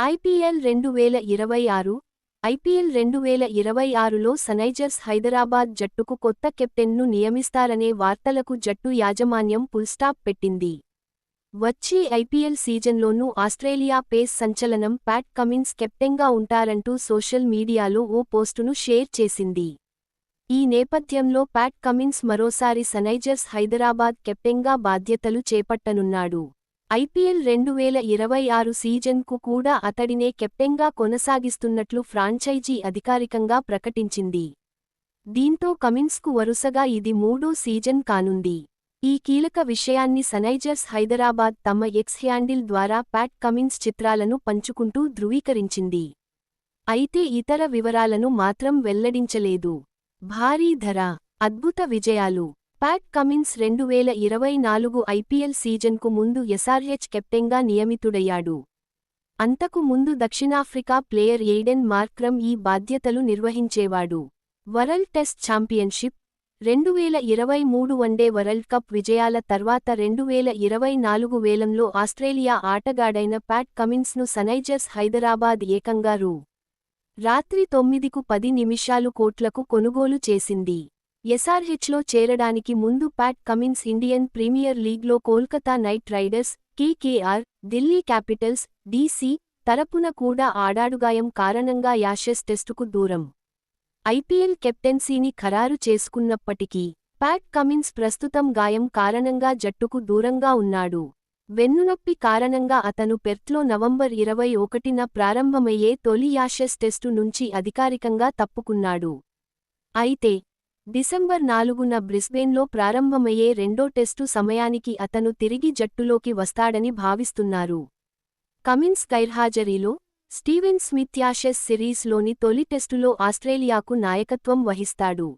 IPL 2026 IPL 2026లో Sunrisers Hyderabad జట్టుకు కొత్త కెప్టెన్ను నియమిస్తారనే వార్తలకు జట్టు యాజమాన్యం ఫుల్స్టాప్ పెట్టింది. వచ్చే ఐపీఎల్ సీజన్లోనూ ఆస్ట్రేలియా పేస్ సంచలనం ప్యాట్ కమిన్స్ కెప్టెన్గా ఉంటారంటూ సోషల్ మీడియాలో ఓ పోస్టును షేర్ చేసింది. ఈ నేపథ్యంలో ప్యాట్ కమిన్స్ మరోసారి సన్రైజర్స్ హైదరాబాద్ కెప్టెన్గా బాధ్యతలు చేపట్టనున్నాడు. ఐపీఎల్ 2026 సీజన్కు కూడా అతడినే కెప్టెన్గా కొనసాగిస్తున్నట్లు ఫ్రాంచైజీ అధికారికంగా ప్రకటించింది. దీంతో కమిన్స్కు వరుసగా ఇది మూడో సీజన్ కానుంది. ఈ కీలక విషయాన్ని సన్రైజర్స్ హైదరాబాద్ తమ ఎక్స్ హ్యాండిల్ ద్వారా ప్యాట్ కమిన్స్ చిత్రాలను పంచుకుంటూ ధృవీకరించింది. అయితే ఇతర వివరాలను మాత్రం వెల్లడించలేదు. భారీ ధర, అద్భుత విజయాలు. ప్యాట్ కమిన్స్ 2024 ఐపీఎల్ సీజన్కు ముందు ఎస్ఆర్హెచ్ కెప్టెన్గా నియమితుడయ్యాడు. అంతకు ముందు దక్షిణాఫ్రికా ప్లేయర్ ఎయిడెన్ మార్క్రమ్ ఈ బాధ్యతలు నిర్వహించేవాడు. World test championship, 2023 one day world cup విజయాల తర్వాత 2024 వేలంలో ఆస్ట్రేలియా ఆటగాడైన ప్యాట్ కమిన్స్ను సన్రైజర్స్ హైదరాబాద్ ఏకంగా రాత్రి 9:10 కోట్లకు కొనుగోలు చేసింది. ఎస్ఆర్హెచ్లో చేరడానికి ముందు ప్యాట్ కమిన్స్ ఇండియన్ ప్రీమియర్ లీగ్లో Kolkata night riders, KKR, Delhi Capitals, DC తరపున కూడా ఆడాడుగాయం కారణంగా యాషెస్ టెస్టుకు దూరం. ఐపీఎల్ కెప్టెన్సీని ఖరారు చేసుకున్నప్పటికీ ప్యాట్ కమిన్స్ ప్రస్తుతం గాయం కారణంగా జట్టుకు దూరంగా ఉన్నాడు. వెన్నునొప్పి కారణంగా అతను పెర్త్లో నవంబర్ 21న ప్రారంభమయ్యే తొలి యాషెస్ టెస్టు నుంచి అధికారికంగా తప్పుకున్నాడు. అయితే డిసెంబర్ 4న బ్రిస్బేన్లో ప్రారంభమయ్యే రెండో టెస్టు సమయానికి అతను తిరిగి జట్టులోకి వస్తాడని భావిస్తున్నారు. కమిన్స్ గైర్హాజరీలో స్టీవెన్ స్మిత్ యాషెస్ సిరీస్లోని తొలి టెస్టులో ఆస్ట్రేలియాకు నాయకత్వం వహిస్తాడు.